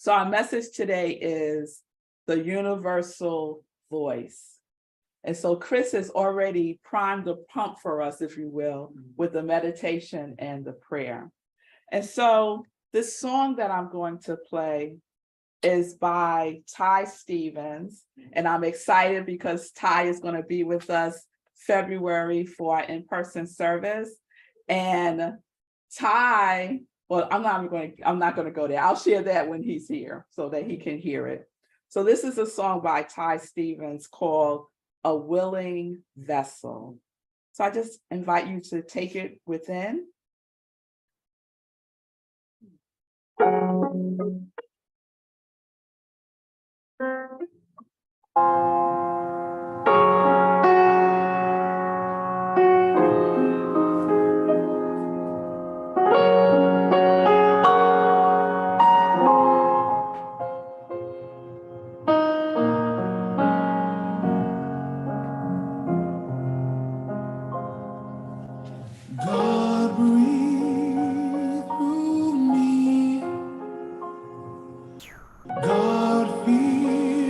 So our message today is the universal voice. And so Chris has already primed the pump for us, if you will, with the meditation and the prayer. And so this song that I'm going to play is by Ty Stevens. And I'm excited because Ty is going to be with us February for our in-person service. And Ty, well, I'm not going to go there. I'll share that when he's here so that he can hear it. So this is a song by Ty Stevens called A Willing Vessel. So I just invite you to take it within. God breathe through me, God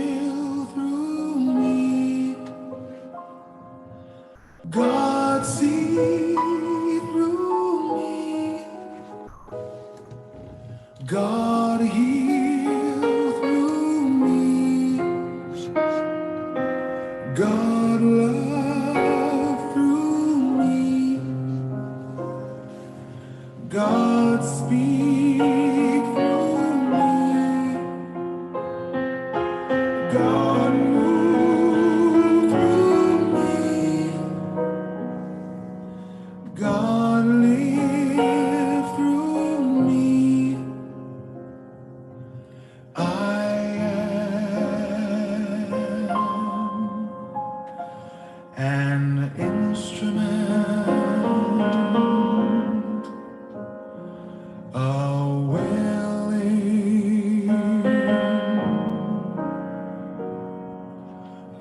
feel through me, God see through me, God heal through me, God love through me, God speak through me, God move through me, God live through me. I am an instrument, a willing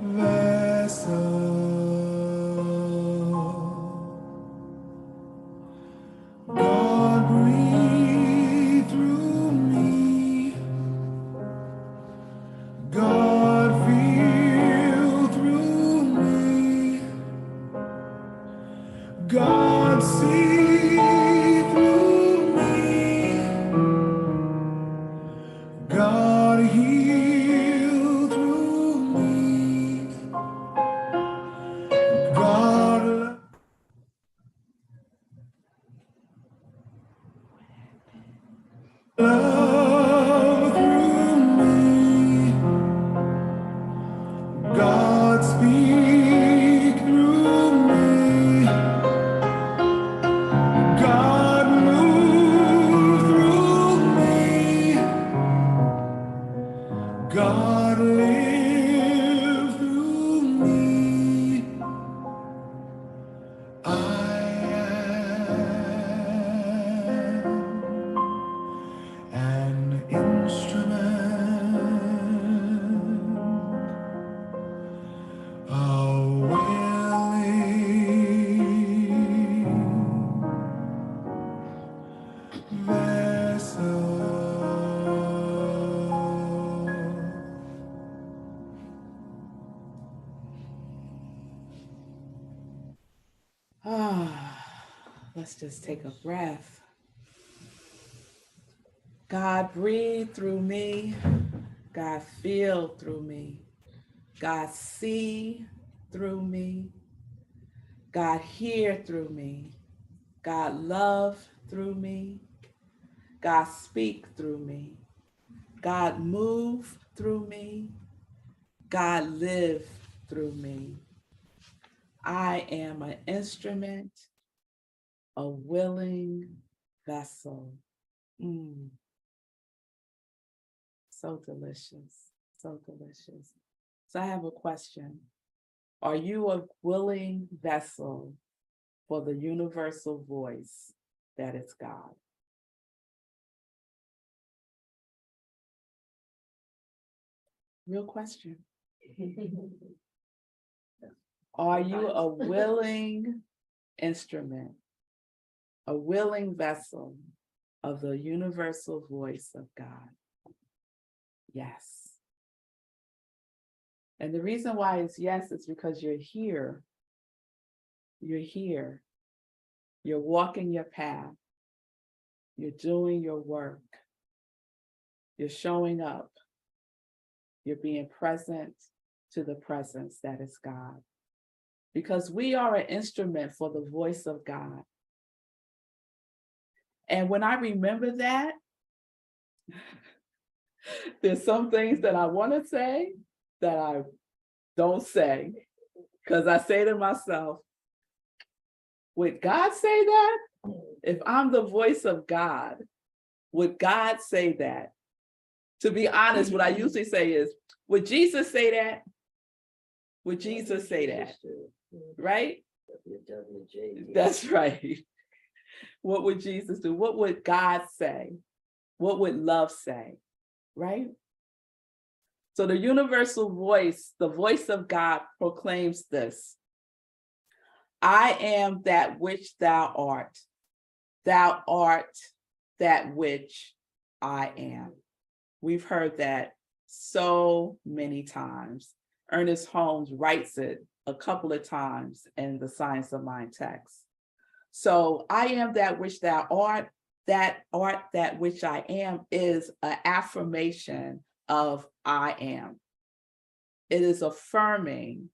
vessel. God breathe through me, God feel through me, God see through me, God heal through me, God love through me, God speak through me, God move through me, God live through me. I am an instrument, a willing vessel. Let's just take a breath. God breathe through me, God feel through me, God see through me, God hear through me, God love through me, God speak through me, God move through me, God live through me. I am an instrument, a willing vessel. So delicious, so delicious. So I have a question. Are you a willing vessel for the universal voice that is God? Real question. Are you a willing instrument, a willing vessel of the universal voice of God? Yes. And the reason why it's yes is because you're here. You're here. You're walking your path. You're doing your work. You're showing up. You're being present to the presence that is God. Because we are an instrument for the voice of God. And when I remember that, there's some things that I want to say that I don't say. Because I say to myself, would God say that? If I'm the voice of God, would God say that? To be honest, what I usually say is, would Jesus say that? Would Jesus say that? Right? That's right. What would Jesus do? What would God say? What would love say? Right? So the universal voice, the voice of God proclaims this. I am that which thou art. Thou art that which I am. We've heard that so many times. Ernest Holmes writes it a couple of times in the Science of Mind text. So I am that which thou art that which I am is an affirmation of I am. It is affirming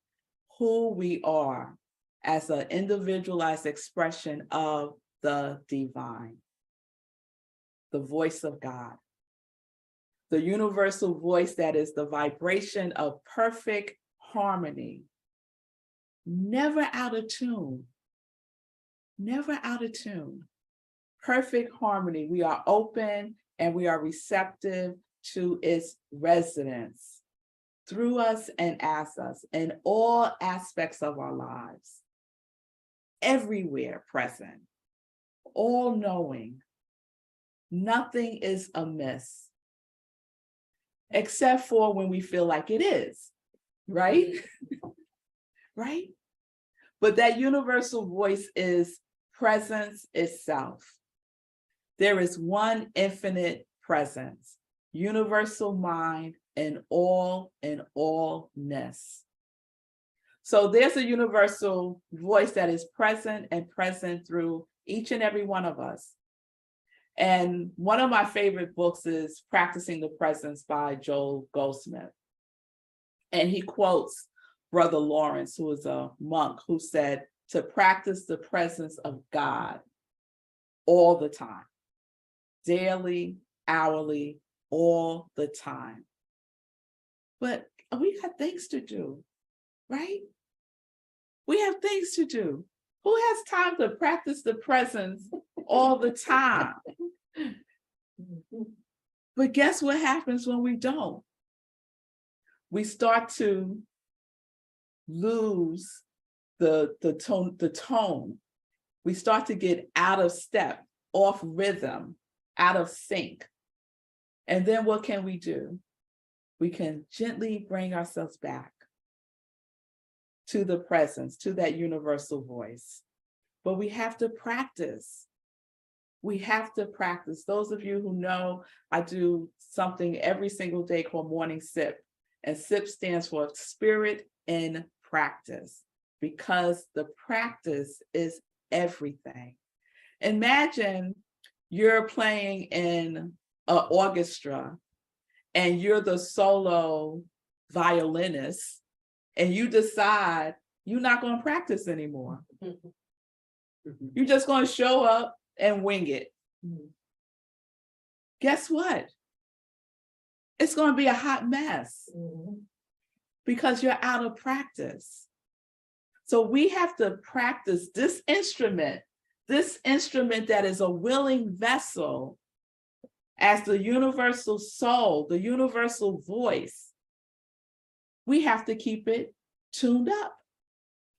who we are as an individualized expression of the divine, the voice of God, the universal voice that is the vibration of perfect harmony, never out of tune, never out of tune. Perfect harmony. We are open and we are receptive to its resonance through us and as us in all aspects of our lives, everywhere present, all knowing. Nothing is amiss, except for when we feel like it is, right? Right? But that universal voice is presence itself. There is one infinite presence, universal mind in allness. So there's a universal voice that is present and present through each and every one of us. And one of my favorite books is Practicing the Presence by Joel Goldsmith. And he quotes Brother Lawrence, who is a monk, who said to practice the presence of God all the time, daily, hourly, all the time. But we got things to do, right? We have things to do. Who has time to practice the presence all the time? But guess what happens when we don't? We start to lose the tone. We start to get out of step, off rhythm, out of sync. And then what can we do? We can gently bring ourselves back to the presence, to that universal voice. But we have to practice. We have to practice. Those of you who know, I do something every single day called Morning Sip. And SIP stands for Spirit in Practice, because the practice is everything. Imagine you're playing in an orchestra and you're the solo violinist and you decide you're not going to practice anymore. You're just going to show up and wing it. Guess what? It's going to be a hot mess because you're out of practice. So we have to practice this instrument that is a willing vessel as the universal soul, the universal voice. We have to keep it tuned up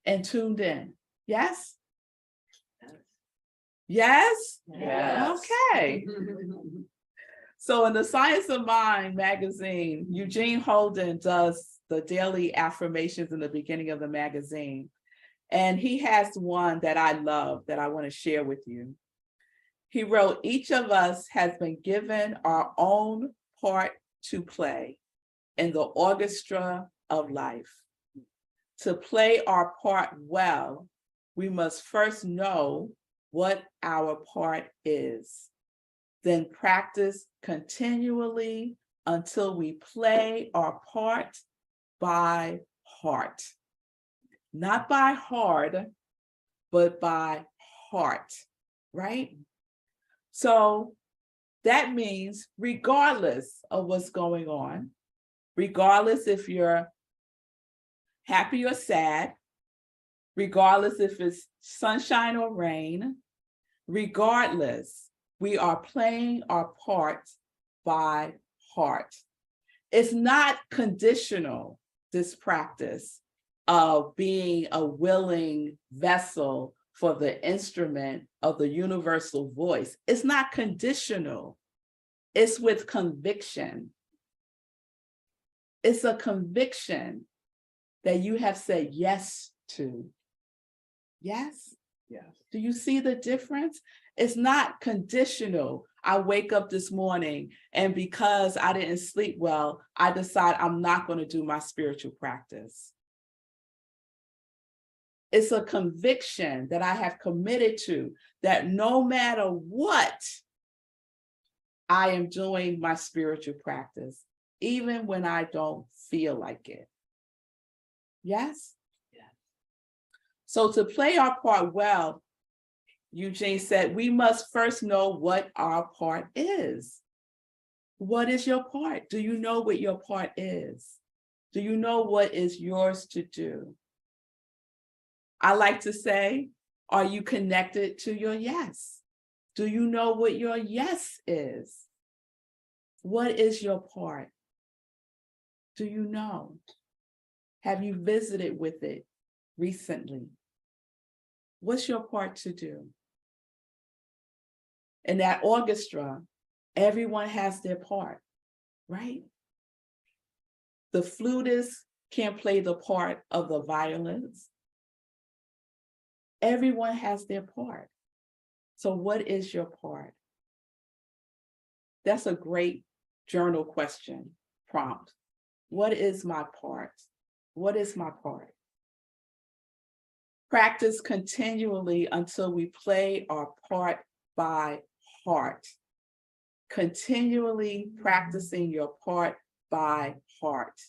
and tuned in. Yes? Yes? Yes. Okay. So in the Science of Mind magazine, Eugene Holden does the daily affirmations in the beginning of the magazine. And he has one that I love that I want to share with you. He wrote, each of us has been given our own part to play in the orchestra of life. To play our part well, we must first know what our part is, then practice continually until we play our part by heart. Not by hard, but by heart, right? So that means regardless of what's going on, regardless if you're happy or sad, regardless if it's sunshine or rain, regardless, we are playing our part by heart. It's not conditional, this practice of being a willing vessel for the instrument of the universal voice. It's not conditional. It's with conviction. It's a conviction that you have said yes to. Yes? Yes. Do you see the difference? It's not conditional. I wake up this morning and because I didn't sleep well, I decide I'm not going to do my spiritual practice. It's a conviction that I have committed to, that no matter what, I am doing my spiritual practice, even when I don't feel like it. Yes? Yes. So to play our part well, Eugene said, we must first know what our part is. What is your part? Do you know what your part is? Do you know what is yours to do? I like to say, are you connected to your yes? Do you know what your yes is? What is your part? Do you know? Have you visited with it recently? What's your part to do? In that orchestra, everyone has their part, right? The flutist can't play the part of the violins. Everyone has their part. So what is your part? That's a great journal question prompt. What is my part? What is my part? Practice continually until we play our part by heart. Continually practicing your part by heart.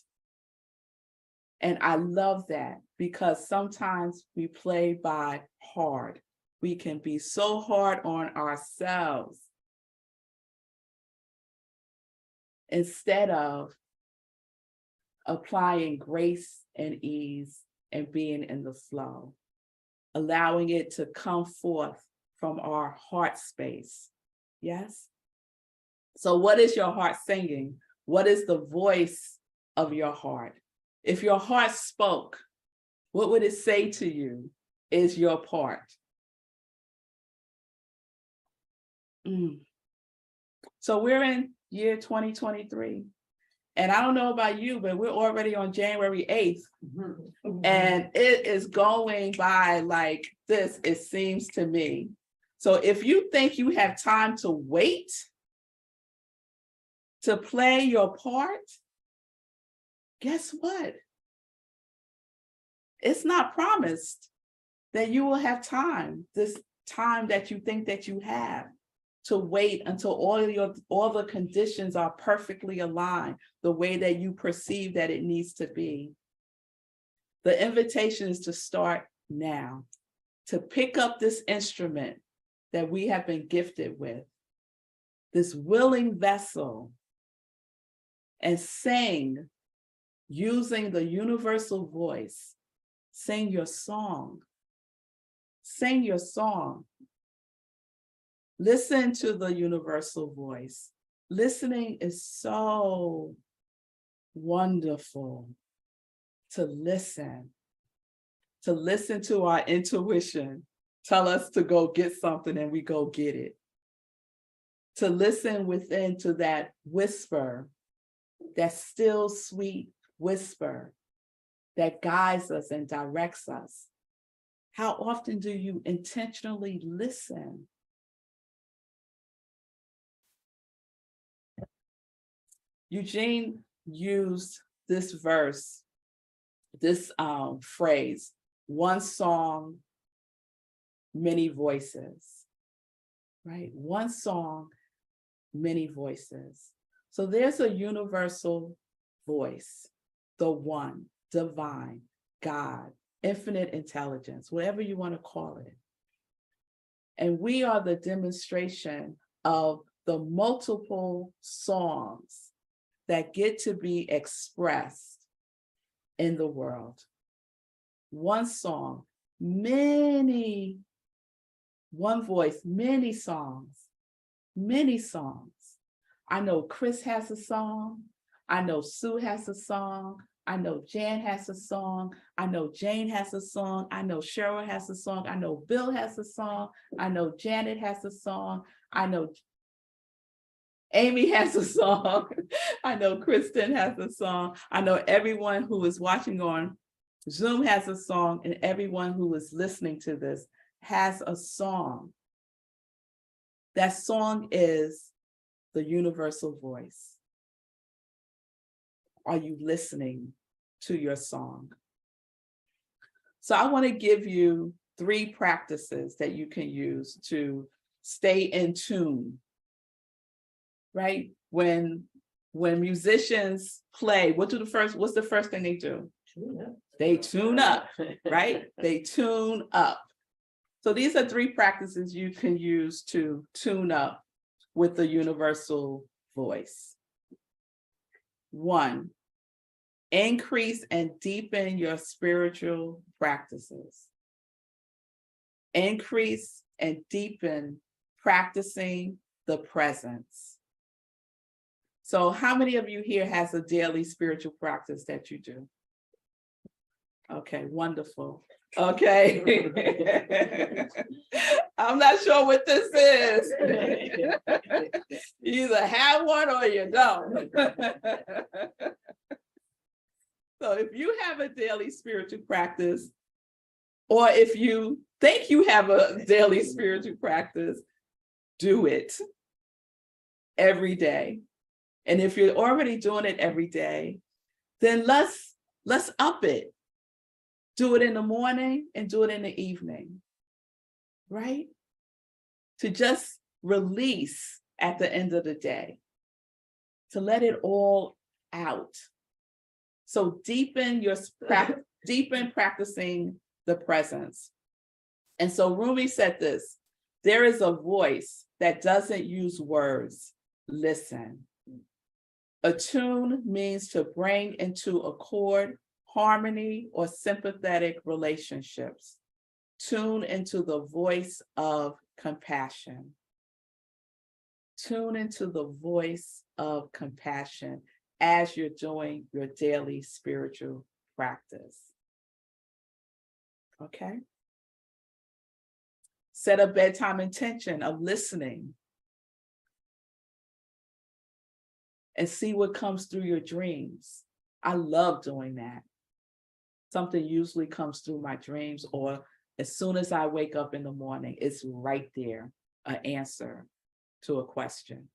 And I love that because sometimes we play by hard. We can be so hard on ourselves instead of applying grace and ease and being in the flow, allowing it to come forth from our heart space. Yes? So what is your heart singing? What is the voice of your heart? If your heart spoke, what would it say to you is your part? So we're in year 2023. And I don't know about you, but we're already on January 8th. And it is going by like this, it seems to me. So if you think you have time to wait to play your part, guess what? It's not promised that you will have time, this time that you think that you have, to wait until all the conditions are perfectly aligned the way that you perceive that it needs to be. The invitation is to start now, to pick up this instrument that we have been gifted with, this willing vessel, and sing using the universal voice. Sing your song. Sing your song. Listen to the universal voice. Listening is so wonderful. To listen to our intuition, tell us to go get something and we go get it. To listen within to that whisper, that still sweet whisper that guides us and directs us. How often do you intentionally listen? Eugene used this verse, this phrase, one song, many voices, right? One song, many voices. So there's a universal voice, the one, divine, God, infinite intelligence, whatever you want to call it. And we are the demonstration of the multiple songs that get to be expressed in the world. One song, many, one voice, many songs, many songs. I know Chris has a song. I know Sue has a song. I know Jan has a song. I know Jane has a song. I know Cheryl has a song. I know Bill has a song. I know Janet has a song. I know Amy has a song. I know Kristen has a song. I know everyone who is watching on Zoom has a song, and everyone who is listening to this has a song. That song is the universal voice. Are you listening to your song? So I want to give you 3 practices that you can use to stay in tune, right? When musicians play, what's the first thing they do? Tune up. They tune up, right? They tune up. So these are 3 practices you can use to tune up with the universal voice. 1, increase and deepen your spiritual practices. Increase and deepen practicing the presence. So how many of you here has a daily spiritual practice that you do? Okay, wonderful. Okay. I'm not sure what this is. You either have one or you don't. So if you have a daily spiritual practice, or if you think you have a daily spiritual practice, do it every day. And if you're already doing it every day, then let's up it. Do it in the morning and do it in the evening, right? To just release at the end of the day, to let it all out. So deepen practicing the presence. And so Rumi said this, there is a voice that doesn't use words. Listen. Attune means to bring into accord, harmony, or sympathetic relationships. Tune into the voice of compassion. Tune into the voice of compassion as you're doing your daily spiritual practice. Okay? Set a bedtime intention of listening and see what comes through your dreams. I love doing that. Something usually comes through my dreams, or as soon as I wake up in the morning, it's right there, an answer to a question.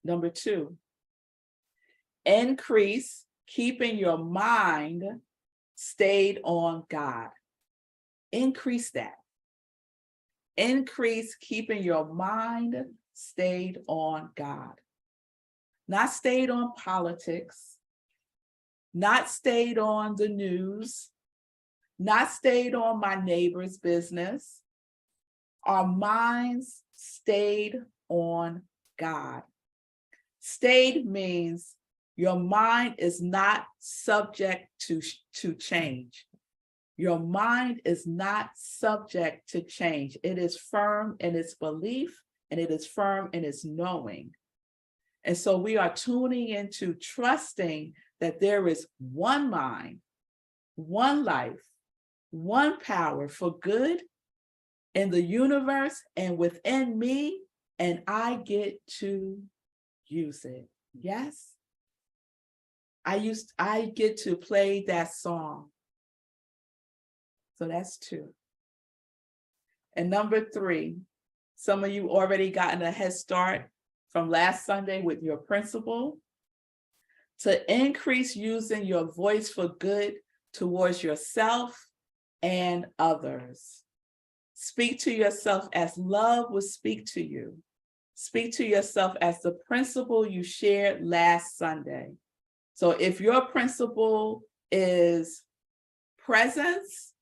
Number 2, increase keeping your mind stayed on God. Increase that. Increase keeping your mind stayed on God. Not stayed on politics, not stayed on the news, not stayed on my neighbor's business. Our minds stayed on God. Stayed means your mind is not subject to change. Your mind is not subject to change. It is firm in its belief and it is firm in its knowing. And so we are tuning into trusting that there is one mind, one life, one power for good in the universe and within me, and I get to use it. Yes? I get to play that song. So that's 2. And number 3, some of you already gotten a head start. from last Sunday with your principal, to increase using your voice for good towards yourself and others. Speak to yourself as love would speak to you. Speak to yourself as the principle you shared last Sunday. So if your principle is presence,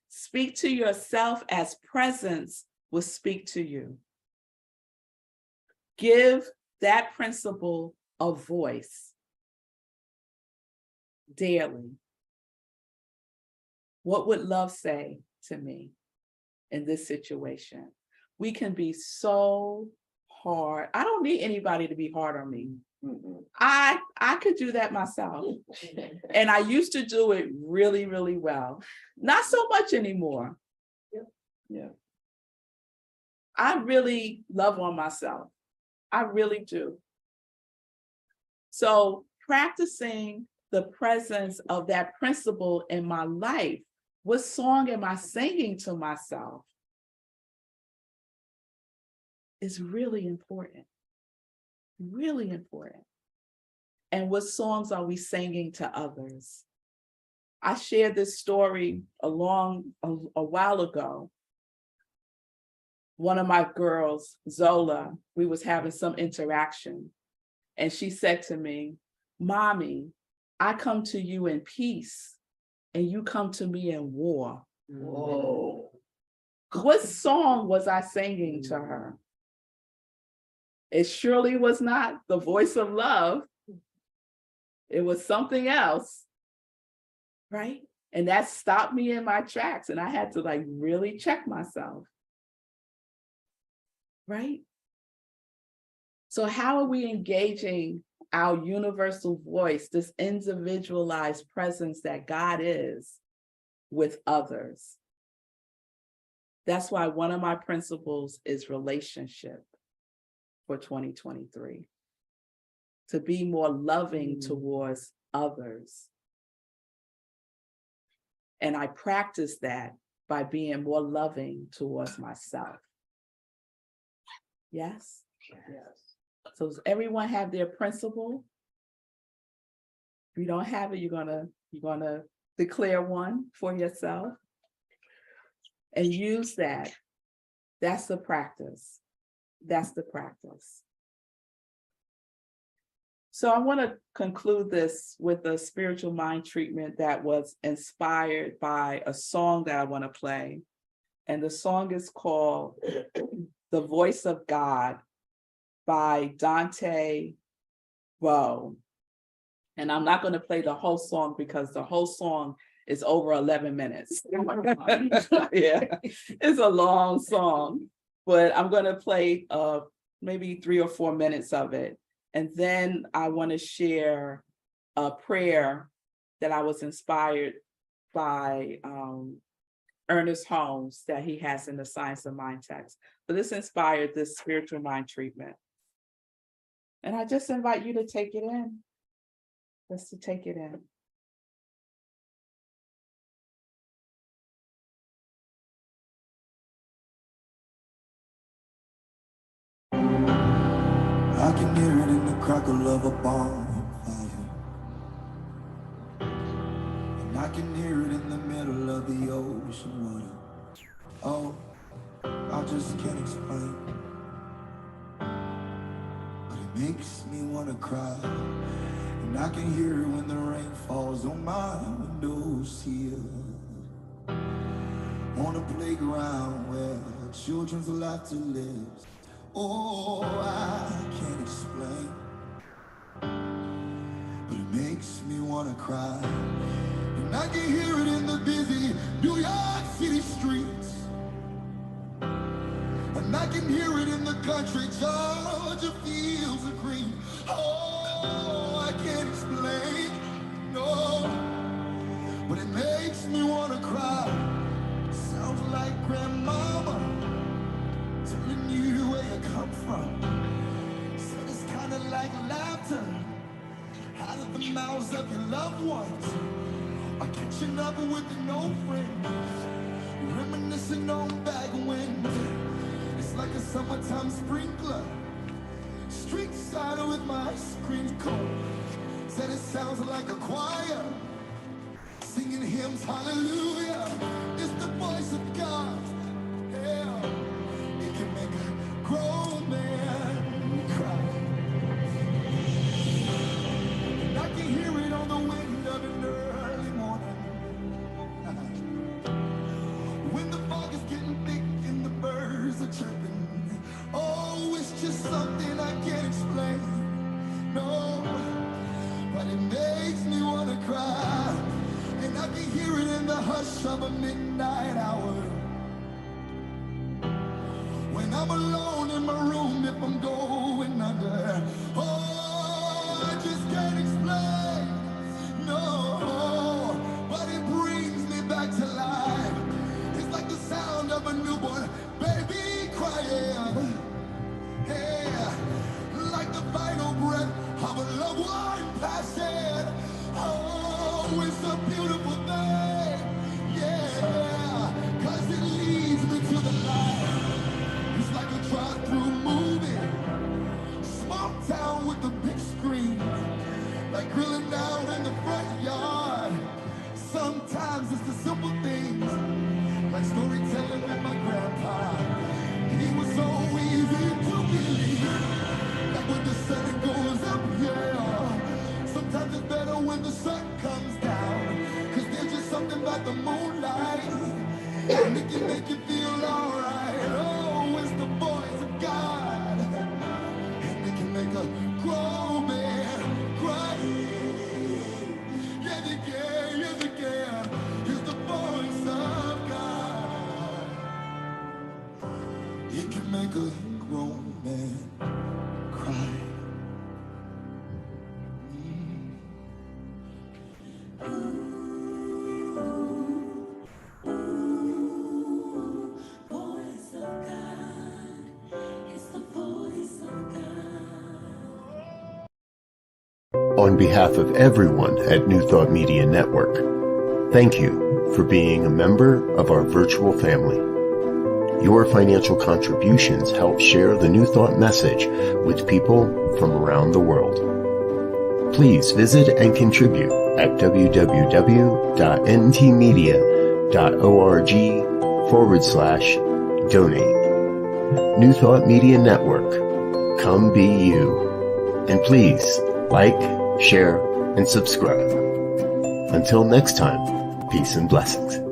speak to yourself as presence will speak to you. Give that principle a voice daily. What would love say to me in this situation? We can be so hard. I don't need anybody to be hard on me. I could do that myself. And I used to do it really, really well. Not so much anymore. Yeah. I really love on myself. I really do. So practicing the presence of that principle in my life, what song am I singing to myself, is really important. Really important. And what songs are we singing to others? I shared this story a while ago. One of my girls, Zola, we was having some interaction, and she said to me, "Mommy, I come to you in peace, and you come to me in war." Whoa. What song was I singing to her? It surely was not the voice of love. It was something else, right? And that stopped me in my tracks, and I had to really check myself, right? So how are we engaging our universal voice, this individualized presence that God is, with others? That's why one of my principles is relationship for 2023. To be more loving towards others. And I practice that by being more loving towards myself. Yes? Yes. So does everyone have their principle? If you don't have it, you're gonna declare one for yourself and use that. That's the practice. That's the practice. So I want to conclude this with a spiritual mind treatment that was inspired by a song that I want to play. And the song is called "The Voice of God" by Dante Bowe. And I'm not going to play the whole song because the whole song is over 11 minutes. Yeah, it's a long song, but I'm going to play maybe 3 or 4 minutes of it. And then I want to share a prayer that I was inspired by Ernest Holmes that he has in the Science of Mind text. So this inspired this spiritual mind treatment. And I just invite you to take it in. Just to take it in. I can hear it in the crackle of a bonfire, and I can hear it in the middle of the ocean water. Oh, I just can't explain, but it makes me wanna cry. And I can hear it when the rain falls on my windowsill, on a playground where children's laughter lives. Oh, I can't explain, but it makes me wanna cry. And I can hear it in the busy New York City streets, and I can hear it in the country Georgia fields of green. Oh, I can't explain, no, but it makes me wanna cry. Sounds like grandmama telling you where you come from. Said it's kinda like laughter out of the mouths of your loved ones, or catching up with an old friend, reminiscing on back when. It's like a summertime sprinkler street side with my ice cream cone. Said it sounds like a choir singing hymns, hallelujah. It's the voice of God. Yeah, it can make a grown man cry. And I can hear it on the wind of an early morning. When the fog is getting thick and the birds are chirping. Oh, it's just something I can't explain. No, but it makes me wanna cry. And I can hear it in the hush of a midnight hour. When I'm alone in my room, if I'm going under. Oh, I just can't explain. No, but it brings me back to life. It's like the sound of a newborn baby crying. Hey, like the final breath of a loved one passing. Oh, it's a beautiful thing. Yeah, 'cause it leads me to the light. It's like a drive-through movie. Small town with the big screen. Like grilling down in the front yard. Sometimes it's the simple things. Like storytelling with my grandpa. He was so easy to believe. Like when the sun goes up, yeah. Sometimes it's better when the sun comes down. 'Cause there's just something about the moonlight. And it can make you feel alright. Oh, it's the voice of God. And it can make a grown man cry. Yes, it can, yes, it can. It's the voice of God. It can make a grown man cry. On behalf of everyone at New Thought Media Network, thank you for being a member of our virtual family. Your financial contributions help share the New Thought message with people from around the world. Please visit and contribute at www.ntmedia.org/donate. New Thought Media Network, come be you. And please like, share, and subscribe. Until next time, peace and blessings.